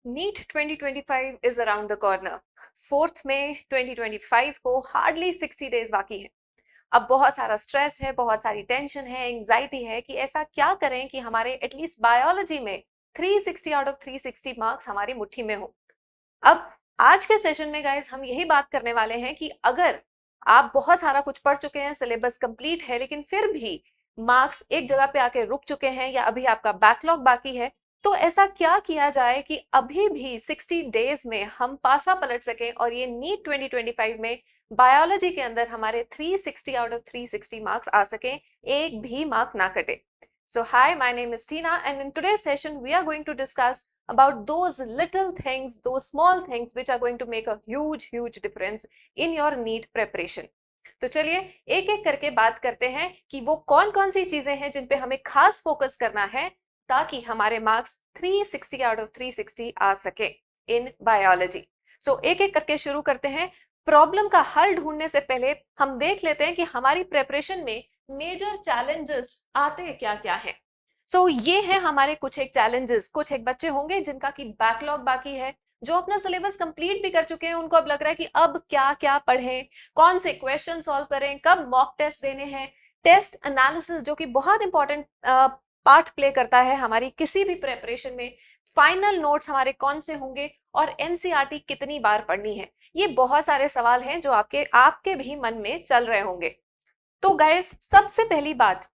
NEET 2025 is around the corner. 4 मई 2025 को hardly 60 days बाकी है। अब बहुत सारा स्ट्रेस है, बहुत सारी टेंशन है, एंजाइटी है कि ऐसा क्या करें कि हमारे एटलीस्ट बायोलॉजी में 360 आउट ऑफ 360 मार्क्स हमारी मुट्ठी में हो। अब आज के सेशन में गाइस हम यही बात करने वाले हैं कि अगर आप बहुत सारा कुछ पढ़ चुके हैं, सिलेबस कंप्लीट है, लेकिन फिर भी मार्क्स एक जगह पे आके रुक चुके हैं या अभी आपका बैकलॉग बाकी है, तो ऐसा क्या किया जाए कि अभी भी 60 डेज में हम पासा पलट सकें और ये नीट 2025 में बायोलॉजी के अंदर हमारे 360 आउट ऑफ 360 मार्क्स आ सकें, एक भी मार्क ना कटे। So hi, my name is Tina, and in today's session we are going to discuss about those little things, those small things which are going to make a huge difference in your NEET preparation. तो चलिए एक एक करके बात करते हैं कि वो कौन कौन सी चीजें हैं जिन पे हमें खास फोकस करना है ताकि हमारे मार्क्स 360 आउट ऑफ 360 आ सके इन बायोलॉजी। सो एक एक करके शुरू करते हैं। प्रॉब्लम का हल ढूंढने से पहले हम देख लेते हैं कि हमारी प्रेपरेशन में मेजर चैलेंजेस आते क्या क्या है। सो ये है हमारे कुछ एक चैलेंजेस। कुछ एक बच्चे होंगे जिनका की बैकलॉग बाकी है, जो अपना सिलेबस कंप्लीट भी कर चुके हैं, उनको अब लग रहा है कि अब क्या क्या पढ़ें, कौन से क्वेश्चन सॉल्व करें, कब मॉक टेस्ट देने हैं। टेस्ट एनालिसिस जो कि बहुत इंपॉर्टेंट पार्ट प्ले करता है हमारी किसी भी प्रेपरेशन में। फाइनल नोट्स हमारे कौन से होंगे और एनसीईआरटी कितनी बार पढ़नी है। ये बहुत सारे सवाल हैं जो आपके भी मन में चल रहे होंगे। तो गाइस सबसे पहली बात,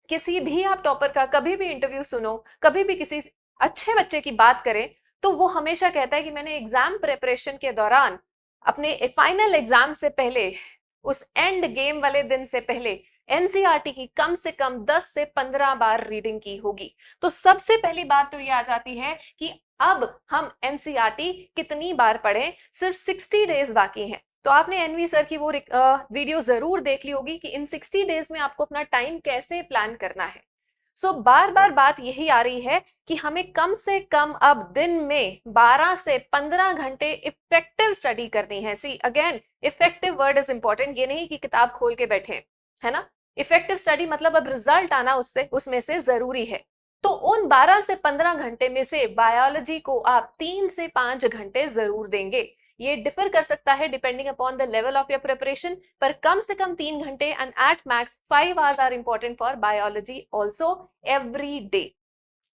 किसी भी आप टॉपर का कभी भी इंटरव्यू सुनो, कभी भी किसी अच्छे बच्चे की बात करें, तो वो हमेशा कहता है कि मैंने एग्जाम प्रिपरेशन के दौरान अपने फाइनल एग्जाम से पहले, उस एंड गेम वाले दिन से पहले एनसीईआरटी की कम से कम 10 से 15 बार रीडिंग की होगी। तो सबसे पहली बात तो ये आ जाती है कि अब हम एनसीईआरटी कितनी बार पढ़ें। सिर्फ 60 डेज बाकी हैं, तो आपने एनवी सर की वो वीडियो जरूर देख ली होगी कि इन 60 डेज में आपको अपना टाइम कैसे प्लान करना है। सो बार बार बात यही आ रही है कि हमें कम से कम अब दिन में 12 से 15 घंटे इफेक्टिव स्टडी करनी है। See again, effective word is important. ये नहीं कि किताब खोल के बैठे, है ना। इफेक्टिव स्टडी मतलब अब रिजल्ट आना उसमें से जरूरी है। तो उन 12 से 15 घंटे में से बायोलॉजी को आप 3 से 5 घंटे जरूर देंगे। ये डिफर कर सकता है depending upon the level of your preparation, पर कम से कम 3 घंटे and at max 5 hours are important for biology also every day.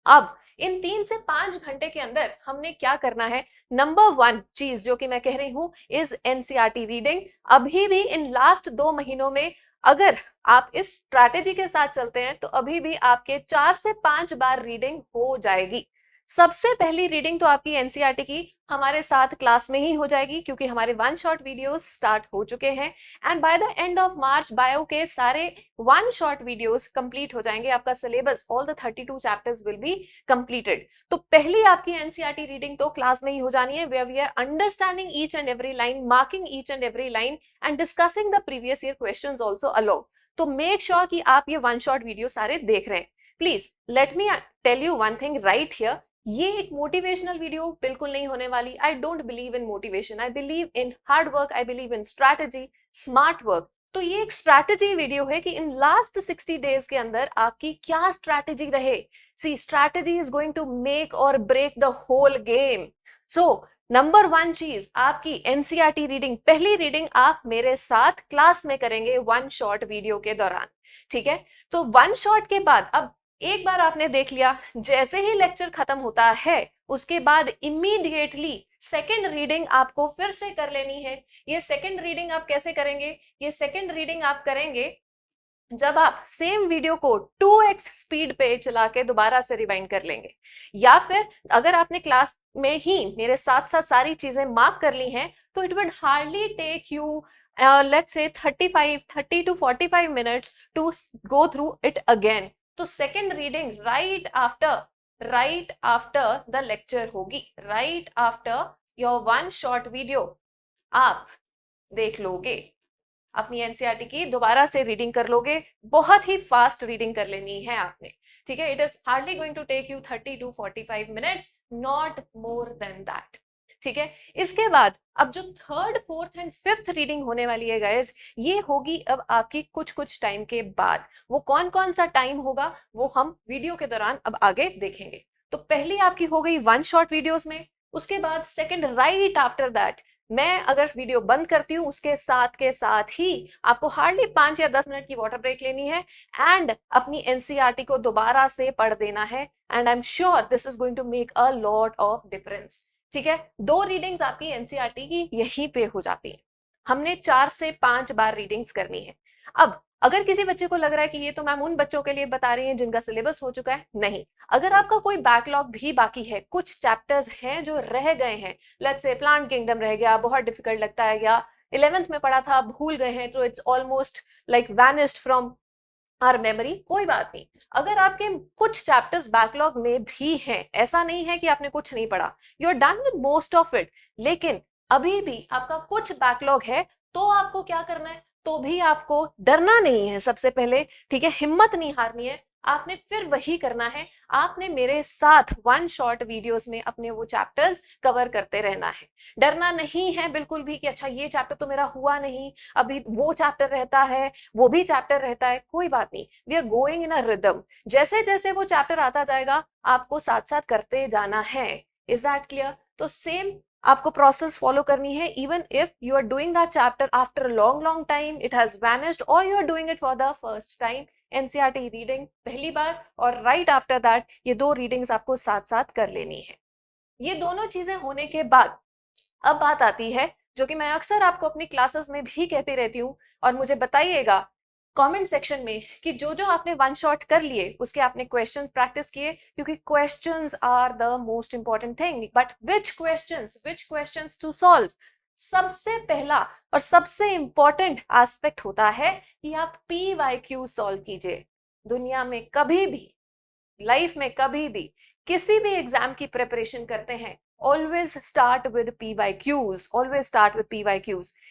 अब इन 3 से 5 घंटे के अंदर हमने क्या करना है। नंबर 1 चीज जो कि मैं कह रही हूं इज एनसीईआरटी रीडिंग। अभी भी इन लास्ट 2 महीनों में अगर आप इस स्ट्रैटेजी के साथ चलते हैं तो अभी भी आपके 4 से 5 बार रीडिंग हो जाएगी। सबसे पहली रीडिंग तो आपकी एनसीईआरटी की हमारे साथ क्लास में ही हो जाएगी, क्योंकि हमारे 1 शॉट वीडियोस स्टार्ट हो चुके हैं and by the end of March bio के सारे 1 शॉट वीडियोस कंप्लीट हो जाएंगे। आपका syllabus all the 32 chapters will be completed. तो पहली आपकी एनसीईआरटी रीडिंग तो क्लास में ही हो जानी है, where we are understanding each and every line, marking each and every line and discussing the previous year questions also along. तो make sure कि आप ये 1 शॉट वीडियो सारे देख रहे हैं। Please let me tell you one thing right here, ये एक मोटिवेशनल वीडियो बिल्कुल नहीं होने वाली। I don't believe in motivation, I believe in hard work, I believe in strategy, smart work. तो ये एक स्ट्रैटेजी वीडियो है कि इन लास्ट 60 डेज के अंदर आपकी क्या स्ट्रैटेजी रहे। See strategy is going to make or break the whole game. So number 1 चीज, आपकी एनसीईआरटी रीडिंग, पहली रीडिंग आप मेरे साथ क्लास में करेंगे 1 शॉट वीडियो के दौरान, ठीक है। तो 1 शॉट के बाद अब एक बार आपने देख लिया, जैसे ही लेक्चर खत्म होता है उसके बाद इमीडिएटली सेकेंड रीडिंग आपको फिर से कर लेनी है। ये सेकेंड रीडिंग आप कैसे करेंगे? ये सेकेंड रीडिंग आप करेंगे जब आप सेम वीडियो को 2x स्पीड पे चला के दोबारा से रिवाइंड कर लेंगे, या फिर अगर आपने क्लास में ही मेरे साथ साथ सारी चीजें मार्क कर ली हैं तो it would hardly take you let's say 30 to 45 minutes to go through it again। तो second reading right after the lecture होगी, right after your 1 short video आप देख लोगे, अपनी एनसीईआरटी की दोबारा से रीडिंग कर लोगे। बहुत ही फास्ट रीडिंग कर लेनी है आपने, ठीक है। It is hardly going to take you 30 to 45 minutes, not more than that, ठीक है। इसके बाद अब जो 3rd, 4th and 5th reading होने वाली है गाइस, ये होगी अब आपकी कुछ टाइम के बाद। वो कौन कौन सा टाइम होगा वो हम वीडियो के दौरान अब आगे देखेंगे। तो पहली आपकी हो गई 1 शॉट वीडियोस में, उसके बाद सेकंड राइट आफ्टर दैट मैं अगर वीडियो बंद करती हूँ उसके साथ ही आपको हार्डली 5 या 10 मिनट की वाटर ब्रेक लेनी है एंड अपनी एनसीईआरटी को दोबारा से पढ़ देना है and I am sure this is going to make a lot of difference. ठीक है, 2 रीडिंग्स आपकी एनसीईआरटी की यहीं पे हो जाती है। हमने 4 से 5 बार रीडिंग्स करनी है। अब अगर किसी बच्चे को लग रहा है कि ये तो मैम उन बच्चों के लिए बता रही हैं जिनका सिलेबस हो चुका है, नहीं, अगर आपका कोई बैकलॉग भी बाकी है, कुछ चैप्टर्स हैं जो रह गए हैं, लेट्स से प्लांट किंगडम रह गया, बहुत डिफिकल्ट लगता है, या 11th में पढ़ा था भूल गए हैं, तो it's almost like vanished from our memory, कोई बात नहीं। अगर आपके कुछ चैप्टर्स बैकलॉग में भी हैं, ऐसा नहीं है कि आपने कुछ नहीं पढ़ा, you are done with most of it, लेकिन अभी भी आपका कुछ बैकलॉग है, तो आपको क्या करना है, तो भी आपको डरना नहीं है। सबसे पहले ठीक है, हिम्मत नहीं हारनी है, आपने फिर वही करना है, आपने मेरे साथ 1 शॉर्ट वीडियोस में अपने वो चैप्टर्स कवर करते रहना है। डरना नहीं है बिल्कुल भी कि अच्छा ये चैप्टर तो मेरा हुआ नहीं, अभी वो चैप्टर रहता है, वो भी चैप्टर रहता है, कोई बात नहीं, we are going in a rhythm. जैसे जैसे वो चैप्टर आता जाएगा आपको साथ साथ करते जाना है। Is that clear? तो सेम आपको प्रोसेस फॉलो करनी है, even if you are doing that chapter after long time, it has vanished, और you are doing it for the first time. NCERT reading पहली बार और राइट आफ्टर दैट ये 2 readings आपको साथ साथ कर लेनी है। ये दोनों चीजें होने के बाद अब बात आती है जो कि मैं अक्सर आपको अपनी क्लासेस में भी कहती रहती हूँ, और मुझे बताइएगा कमेंट सेक्शन में कि जो जो आपने 1 शॉट कर लिए उसके आपने क्वेश्चंस प्रैक्टिस किए, क्योंकि questions are the most important thing. But which questions to solve? सबसे पहला और सबसे इंपॉर्टेंट एस्पेक्ट होता है कि आप PYQ सॉल्व कीजिए। दुनिया में कभी भी, लाइफ में कभी भी, किसी भी एग्जाम की प्रिपरेशन करते हैं, ऑलवेज स्टार्ट विद PYQs।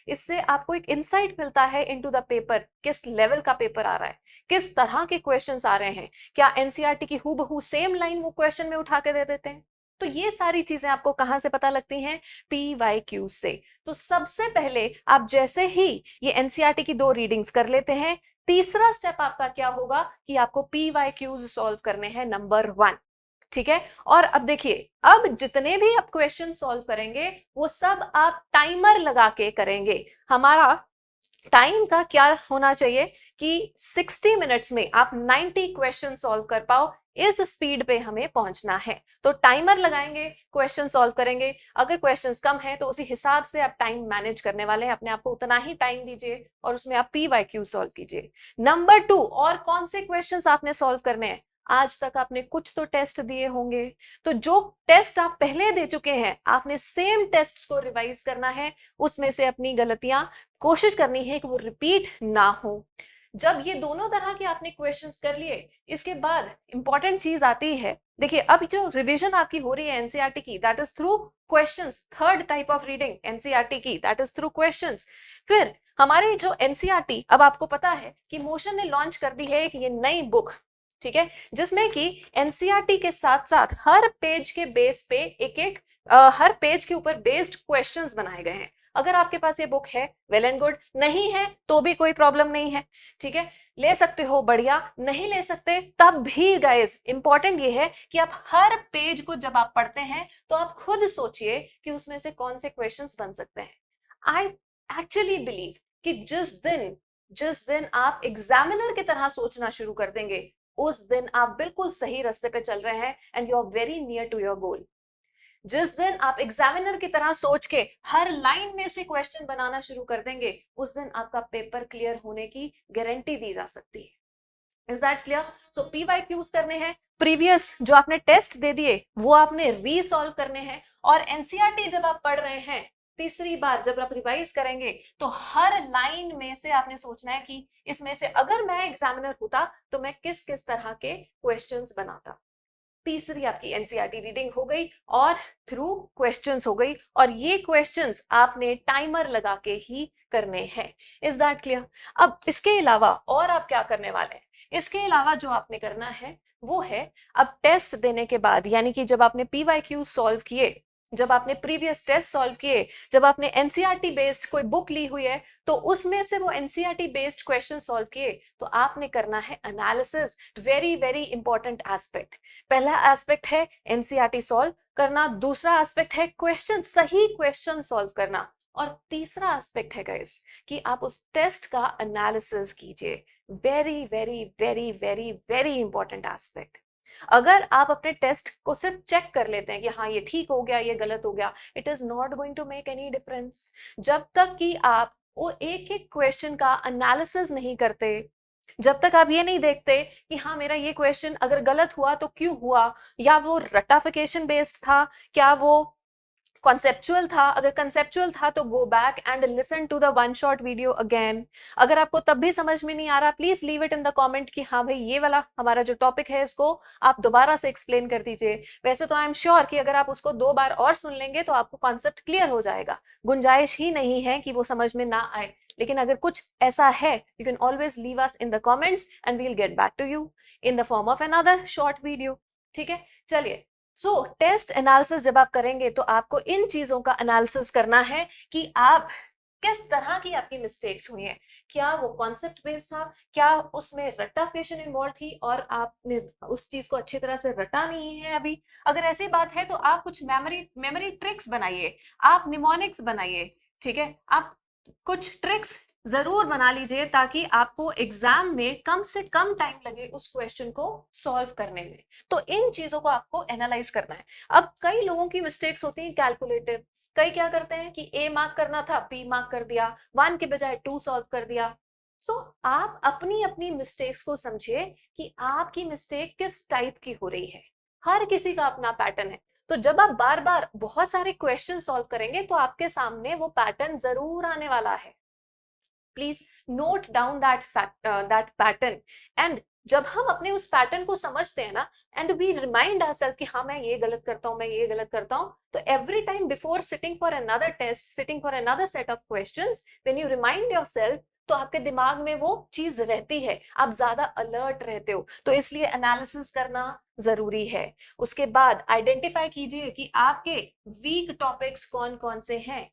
इससे आपको एक इंसाइट मिलता है इनटू द पेपर, किस लेवल का पेपर आ रहा है, किस तरह के क्वेश्चंस आ रहे हैं, क्या एनसीईआरटी की हूबहू सेम लाइन वो क्वेश्चन में उठा के दे देते हैं। तो ये सारी चीजें आपको कहां से पता लगती हैं? PYQ से। तो सबसे पहले आप जैसे ही ये एनसीईआरटी की 2 रीडिंग्स कर लेते हैं, तीसरा स्टेप आपका क्या होगा कि आपको PYQs सॉल्व करने हैं, नंबर 1। ठीक है, और अब देखिए, अब जितने भी आप क्वेश्चन सॉल्व करेंगे वो सब आप टाइमर लगा के करेंगे। हमारा टाइम का क्या होना चाहिए कि 60 मिनट्स में आप 90 क्वेश्चन सॉल्व कर पाओ, इस स्पीड पे हमें पहुंचना है। तो टाइमर लगाएंगे, क्वेश्चन सॉल्व करेंगे, अगर क्वेश्चंस कम है तो उसी हिसाब से आप टाइम मैनेज करने वाले हैं, अपने आप को उतना ही टाइम दीजिए और उसमें आप PYQ सॉल्व कीजिए। नंबर 2, और कौन से क्वेश्चंस आपने सॉल्व करने हैं? आज तक आपने कुछ तो टेस्ट दिए होंगे, तो जो टेस्ट आप पहले दे चुके हैं आपने सेम टेस्ट को रिवाइज करना है, उसमें से अपनी गलतियां कोशिश करनी है कि वो रिपीट ना हो। जब ये दोनों तरह के आपने क्वेश्चंस कर लिए, इसके बाद इंपॉर्टेंट चीज आती है, देखिए अब जो रिवीजन आपकी हो रही है एनसीईआरटी की, that is through questions. Third type of reading NCERT की, दैट इज थ्रू क्वेश्चंस। फिर हमारी जो एनसीईआरटी, अब आपको पता है कि मोशन ने लॉन्च कर दी है एक ये नई बुक, ठीक है, जिसमें कि एनसीईआरटी के साथ साथ हर पेज के बेस पे एक हर पेज के ऊपर बेस्ड क्वेश्चंस बनाए गए हैं। अगर आपके पास ये बुक है, वेल एंड गुड, नहीं है तो भी कोई प्रॉब्लम नहीं है। ठीक है, ले सकते हो, बढ़िया, नहीं ले सकते तब भी गाइस, इंपॉर्टेंट ये है कि आप हर पेज को जब आप पढ़ते हैं तो आप खुद सोचिए कि उसमें से कौन से क्वेश्चंस बन सकते हैं। आई एक्चुअली बिलीव कि जिस दिन आप एग्जामिनर की तरह सोचना शुरू कर देंगे, उस दिन आप बिल्कुल सही रास्ते पे चल रहे हैं and you are very near to your goal. जिस दिन आप एग्जामिनर की तरह सोच के हर लाइन में से क्वेश्चन बनाना शुरू कर देंगे, उस दिन आपका पेपर क्लियर होने की गारंटी दी जा सकती है। Is that clear? So PYQs करने हैं, प्रीवियस जो आपने टेस्ट दे दिए वो आपने रीसॉल्व करने हैं, और एनसीईआरटी जब आप पढ़ रहे हैं, तीसरी बार जब आप रिवाइज करेंगे तो हर लाइन में से आपने सोचना है कि इसमें से अगर मैं एग्जामिनर होता तो मैं किस किस तरह के क्वेश्चंस बनाता। तीसरी आपकी एनसीईआरटी रीडिंग हो गई और थ्रू क्वेश्चंस हो गई, और ये क्वेश्चंस आपने टाइमर लगा के ही करने हैं। Is that clear? अब इसके अलावा और आप क्या करने वाले हैं? इसके अलावा जो आपने करना है वो है, अब टेस्ट देने के बाद, यानी कि जब आपने PYQ सॉल्व किए, जब आपने प्रीवियस टेस्ट सॉल्व किए, जब आपने एनसीईआरटी बेस्ड कोई बुक ली हुई है तो उसमें से वो एनसीईआरटी बेस्ड क्वेश्चन सॉल्व किए, तो आपने करना है analysis. Very very important aspect. पहला एस्पेक्ट है एनसीईआरटी सॉल्व, करना, दूसरा एस्पेक्ट है क्वेश्चन, सही क्वेश्चन सॉल्व करना, और तीसरा एस्पेक्ट है गाइस कि आप उस टेस्ट का एनालिसिस कीजिए। Very very very very very important aspect. अगर आप अपने टेस्ट को सिर्फ चेक कर लेते हैं कि हाँ ये ठीक हो गया, ये गलत हो गया, it is not going to make any difference. जब तक कि आप वो एक एक क्वेश्चन का एनालिसिस नहीं करते, जब तक आप ये नहीं देखते कि हाँ मेरा ये क्वेश्चन अगर गलत हुआ तो क्यों हुआ, या वो रटाफिकेशन बेस्ड था, क्या वो कॉन्सेप्चुअल था, अगर कंसेप्चुअल था तो go back and listen to the one shot video again. अगर आपको तब भी समझ में नहीं आ रहा, please leave it in the comment कि हाँ भाई ये वाला हमारा जो टॉपिक है इसको आप दोबारा से एक्सप्लेन कर दीजिए। वैसे तो आई एम श्योर कि अगर आप उसको 2 बार और सुन लेंगे तो आपको कॉन्सेप्ट क्लियर हो जाएगा, गुंजाइश ही नहीं है कि वो समझ में ना आए। लेकिन अगर कुछ ऐसा है, you can always leave us in the comments and we will get back to you in the form of another short video. ठीक है, चलिए। सो टेस्ट एनालिसिस जब आप करेंगे तो आपको इन चीजों का एनालिसिस करना है कि आप किस तरह की आपकी मिस्टेक्स हुई हैं। क्या वो कॉन्सेप्ट बेस्ड था, क्या उसमें रटाफिकेशन इन्वॉल्व थी और आपने उस चीज को अच्छी तरह से रटा नहीं है अभी। अगर ऐसी बात है तो आप कुछ मेमोरी ट्रिक्स बनाइए, आप निमोनिक्स बनाइए। ठीक है, आप कुछ ट्रिक्स जरूर बना लीजिए ताकि आपको एग्जाम में कम से कम टाइम लगे उस क्वेश्चन को सॉल्व करने में। तो इन चीजों को आपको एनालाइज करना है। अब कई लोगों की मिस्टेक्स होती हैं कैलकुलेटिव। कई क्या करते हैं कि ए मार्क करना था, बी मार्क कर दिया, 1 के बजाय 2 सॉल्व कर दिया। सो आप अपनी अपनी मिस्टेक्स को समझिए कि आपकी मिस्टेक किस टाइप की हो रही है। हर किसी का अपना पैटर्न है। तो जब आप बार बार बहुत सारे क्वेश्चन सॉल्व करेंगे तो आपके सामने वो पैटर्न जरूर आने वाला है। Please note down that pattern. And जब हम अपने उस पैटर्न को समझते हैं ना, एंड वी रिमाइंड आवरसेल्फ कि हाँ मैं ये गलत करता हूँ, मैं ये गलत करता हूँ, तो every time before sitting for another test, sitting for another set of questions, when you remind yourself, तो आपके दिमाग में वो चीज रहती है, आप ज्यादा अलर्ट रहते हो। तो इसलिए एनालिसिस करना जरूरी है। उसके बाद आइडेंटिफाई कीजिए कि आपके वीक टॉपिक्स कौन कौन से हैं,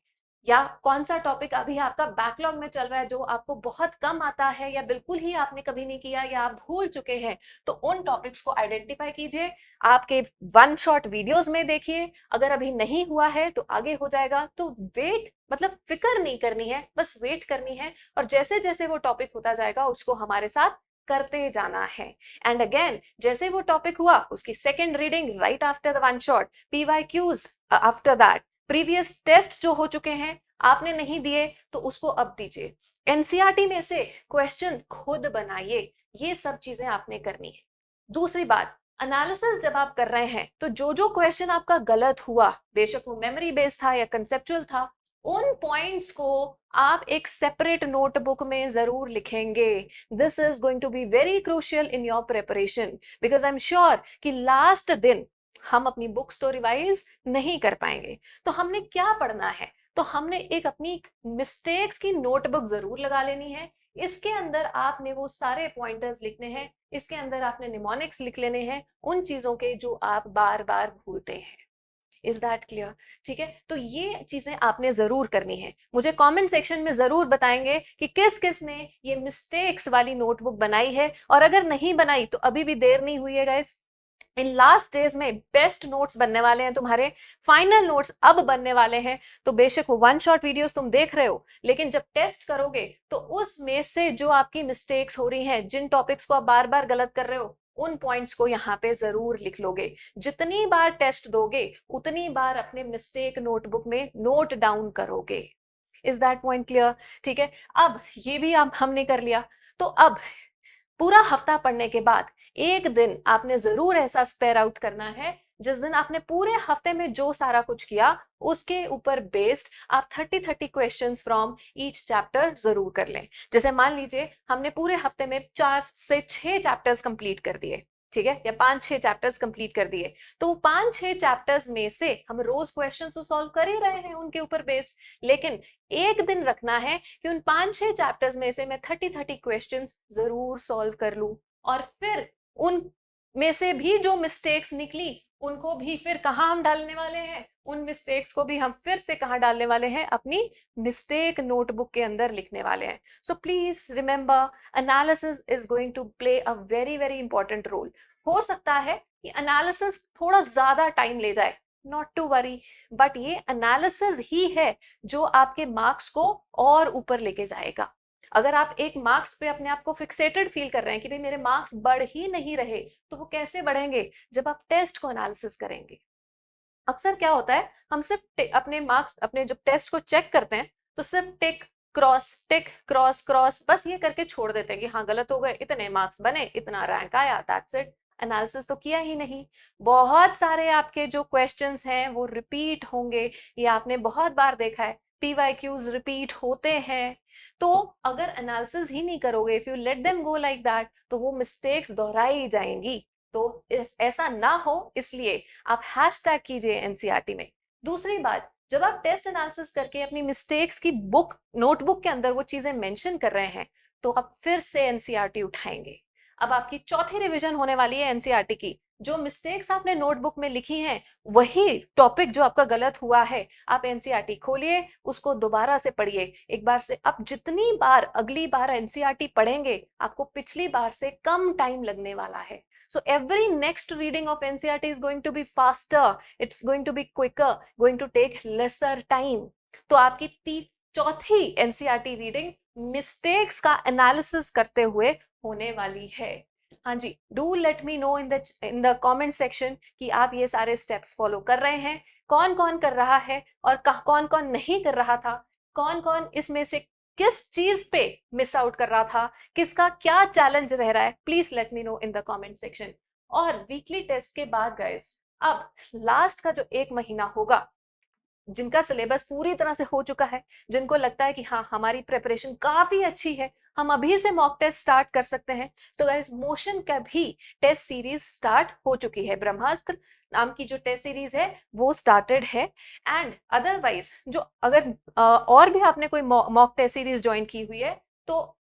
या कौन सा टॉपिक अभी आपका बैकलॉग में चल रहा है जो आपको बहुत कम आता है या बिल्कुल ही आपने कभी नहीं किया या आप भूल चुके हैं। तो उन टॉपिक्स को आइडेंटिफाई कीजिए, आपके वन शॉट वीडियोस में देखिए। अगर अभी नहीं हुआ है तो आगे हो जाएगा। तो वेट, मतलब फिक्र नहीं करनी है, बस वेट करनी है, और जैसे जैसे वो टॉपिक होता जाएगा उसको हमारे साथ करते जाना है। एंड अगेन जैसे वो टॉपिक हुआ उसकी second reading right after the one shot, PYQs after that, previous test जो हो चुके हैं आपने नहीं दिए तो उसको अब दीजिए, एनसीईआरटी में से क्वेश्चन खुद बनाइए। ये सब चीजें आपने करनी है। दूसरी बात, एनालिसिस जब आप कर रहे हैं तो जो जो क्वेश्चन आपका गलत हुआ, बेशक वो मेमोरी बेस्ड था या कंसेप्चुअल था, उन पॉइंट्स को आप एक सेपरेट नोटबुक में जरूर लिखेंगे। This is going to be very crucial in your preparation, because I am sure कि लास्ट दिन हम अपनी बुक्स तो रिवाइज नहीं कर पाएंगे। तो हमने क्या पढ़ना है, तो हमने एक अपनी मिस्टेक्स की नोटबुक जरूर लगा लेनी है। इसके अंदर आपने वो सारे पॉइंटर्स लिखने हैं, इसके अंदर आपने निमोनिक्स लिख लेने हैं उन चीजों के जो आप बार बार भूलते हैं। Is that clear? ठीक है, तो ये चीजें आपने जरूर करनी है। मुझे कमेंट सेक्शन में जरूर बताएंगे कि किस किस ने ये मिस्टेक्स वाली नोटबुक बनाई है, और अगर नहीं बनाई तो अभी भी देर नहीं हुई है गाइस। इन लास्ट डेज में बेस्ट नोट्स बनने वाले हैं, तुम्हारे फाइनल नोट्स अब बनने वाले हैं। तो बेशक वो वन शॉट वीडियोस तुम देख रहे हो, लेकिन जब टेस्ट करोगे तो उसमें से जो आपकी मिस्टेक्स हो रही हैं, जिन टॉपिक्स को आप बार बार गलत कर रहे हो, उन पॉइंट्स को यहाँ पे जरूर लिख लोगे। जितनी बार टेस्ट दोगे उतनी बार अपने मिस्टेक नोटबुक में नोट डाउन करोगे। Is that point clear? ठीक है, अब ये भी आप हमने कर लिया। तो अब पूरा हफ्ता पढ़ने के बाद एक दिन आपने जरूर ऐसा स्पेयर आउट करना है जिस दिन आपने पूरे हफ्ते में जो सारा कुछ किया उसके ऊपर बेस्ड आप 30 क्वेश्चंस फ्रॉम ईच चैप्टर जरूर कर लें। जैसे मान लीजिए हमने पूरे हफ्ते में 4 से 6 चैप्टर्स कंप्लीट कर दिए, ठीक है, या 5-6 चैप्टर्स कंप्लीट कर दिए, तो 5-6 चैप्टर्स में से हम रोज क्वेश्चन तो सॉल्व कर ही रहे हैं उनके ऊपर बेस्ड, लेकिन एक दिन रखना है कि उन 5-6 चैप्टर्स में से मैं 30 क्वेश्चंस जरूर सॉल्व कर लूं, और फिर उन में से भी जो मिस्टेक्स निकली उनको भी फिर कहाँ हम डालने वाले हैं, उन मिस्टेक्स को भी हम फिर से कहाँ डालने वाले हैं, अपनी मिस्टेक नोटबुक के अंदर लिखने वाले हैं। So please remember, analysis is going to play a very very important role. हो सकता है कि एनालिसिस थोड़ा ज्यादा टाइम ले जाए, नॉट टू वरी, बट ये एनालिसिस ही है जो आपके मार्क्स को और ऊपर लेके जाएगा। अगर आप एक मार्क्स पे अपने आप को फिक्सेटेड फील कर रहे हैं कि भाई मेरे मार्क्स बढ़ ही नहीं रहे, तो वो कैसे बढ़ेंगे? जब आप टेस्ट को एनालिसिस करेंगे। अक्सर क्या होता है, हम सिर्फ अपने मार्क्स, अपने जब टेस्ट को चेक करते हैं तो सिर्फ टिक क्रॉस क्रॉस बस ये करके छोड़ देते हैं कि हाँ गलत हो गए, इतने मार्क्स बने, इतना रैंक आया, दैट्स इट। एनालिसिस तो किया ही नहीं। बहुत सारे आपके जो क्वेश्चंस हैं वो रिपीट होंगे, ये आपने बहुत बार देखा है, पीवाईक्यूज रिपीट होते हैं। तो अगर एनालिसिस ही नहीं करोगे, if you let them go like that, तो वो मिस्टेक्स दोहराई जाएंगी। तो ऐसा ना हो, इसलिए आप हैशटैग कीजिए एनसीईआरटी में। दूसरी बात, जब आप टेस्ट एनालिसिस करके अपनी मिस्टेक्स की बुक, नोटबुक के अंदर वो चीजें मेंशन कर रहे हैं, तो आप फिर से एनसीईआरटी उठाएंगे। अब आपकी चौथी रिवीजन होने वाली है एनसीईआरटी की। जो मिस्टेक्स आपने नोटबुक में लिखी हैं, वही टॉपिक जो आपका गलत हुआ है, आप एनसीईआरटी खोलिए, उसको दोबारा से पढ़िए एक बार से। आप जितनी बार अगली बार एनसीईआरटी पढ़ेंगे, आपको पिछली बार से कम टाइम लगने वाला है। So every next reading of NCERT is going to be faster, it's going to be quicker, going to take lesser time. तो आपकी चौथी NCERT रीडिंग मिस्टेक्स का एनालिसिस करते हुए होने वाली है। हाँ जी, do let me know in the comment section कि आप ये सारे स्टेप्स फॉलो कर रहे हैं, कौन कौन कर रहा है और कौन कौन नहीं कर रहा था, कौन कौन इसमें से किस चीज पे मिस आउट कर रहा था, किसका क्या चैलेंज रह रहा है, please let me know in the comment section. और वीकली टेस्ट के बाद गाइस, अब लास्ट का जो एक महीना होगा, जिनका सिलेबस पूरी तरह से हो चुका है, जिनको लगता है कि हाँ हमारी प्रिपरेशन काफी अच्छी है, हम अभी से मॉक टेस्ट स्टार्ट कर सकते हैं, तो गाइस मोशन का भी टेस्ट सीरीज स्टार्ट हो चुकी है। ब्रह्मास्त्र नाम की जो टेस्ट सीरीज है वो स्टार्टेड है। एंड अदरवाइज जो अगर और भी आपने कोई मॉक टेस्ट सीरीज ज्वाइन की हुई है, तो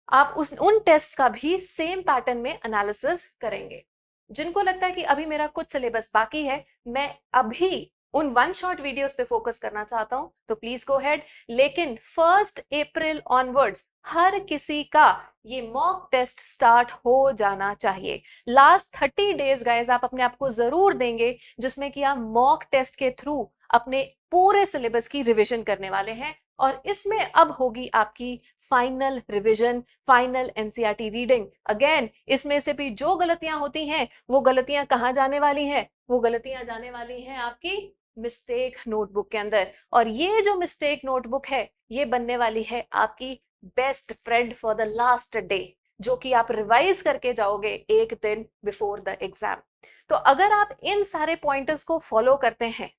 आप उन टेस्ट का भी सेम पैटर्न में एनालिसिस करेंगे। जिनको लगता है कि अभी मेरा कुछ सिलेबस बाकी है, मैं अभी उन वन शॉट वीडियोस पे फोकस करना चाहता हूं, तो प्लीज गो हेड। लेकिन 1 अप्रैल ऑनवर्ड्स हर किसी का ये मॉक टेस्ट स्टार्ट हो जाना चाहिए। लास्ट 30 डेज गाइस आप अपने आप को जरूर देंगे, जिसमें कि आप मॉक टेस्ट के थ्रू अपने पूरे सिलेबस की रिवीजन करने वाले हैं। और इसमें अब होगी आपकी final revision, final NCERT reading. Again इसमें से भी जो गलतियां होती हैं, वो गलतियां कहाँ जाने वाली हैं? वो गलतियां जाने वाली हैं आपकी मिस्टेक नोटबुक के अंदर। और ये जो मिस्टेक नोटबुक है, ये बनने वाली है आपकी best friend for the last day, जो कि आप रिवाइज करके जाओगे एक दिन बिफोर द एग्जाम। तो अगर आप इन सारे पॉइंटर्स को फॉलो करते हैं,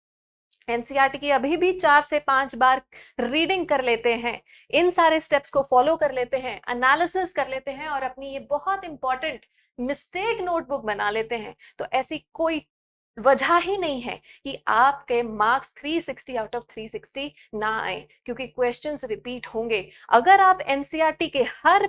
एनसीईआरटी की अभी भी 4 से 5 बार रीडिंग कर लेते हैं, इन सारे स्टेप्स को फॉलो कर लेते हैं, एनालिसिस कर लेते हैं और अपनी ये बहुत इंपॉर्टेंट मिस्टेक नोटबुक बना लेते हैं, तो ऐसी कोई वजह ही नहीं है कि आपके मार्क्स 360 आउट ऑफ 360 ना आए, क्योंकि क्वेश्चंस रिपीट होंगे। अगर आप एनसीईआरटी के हर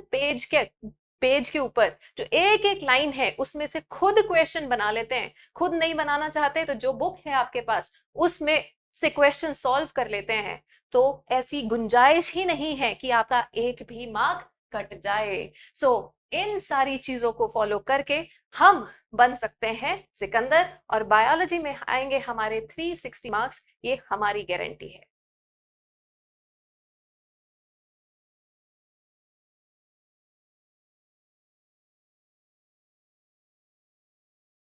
पेज के ऊपर जो एक एक लाइन है उसमें से खुद क्वेश्चन बना लेते हैं, खुद नहीं बनाना चाहते तो जो बुक है आपके पास उसमें से क्वेश्चन सॉल्व कर लेते हैं, तो ऐसी गुंजाइश ही नहीं है कि आपका एक भी मार्क कट जाए। सो इन सारी चीजों को फॉलो करके हम बन सकते हैं सिकंदर, और बायोलॉजी में आएंगे हमारे 360 मार्क्स, ये हमारी गारंटी है।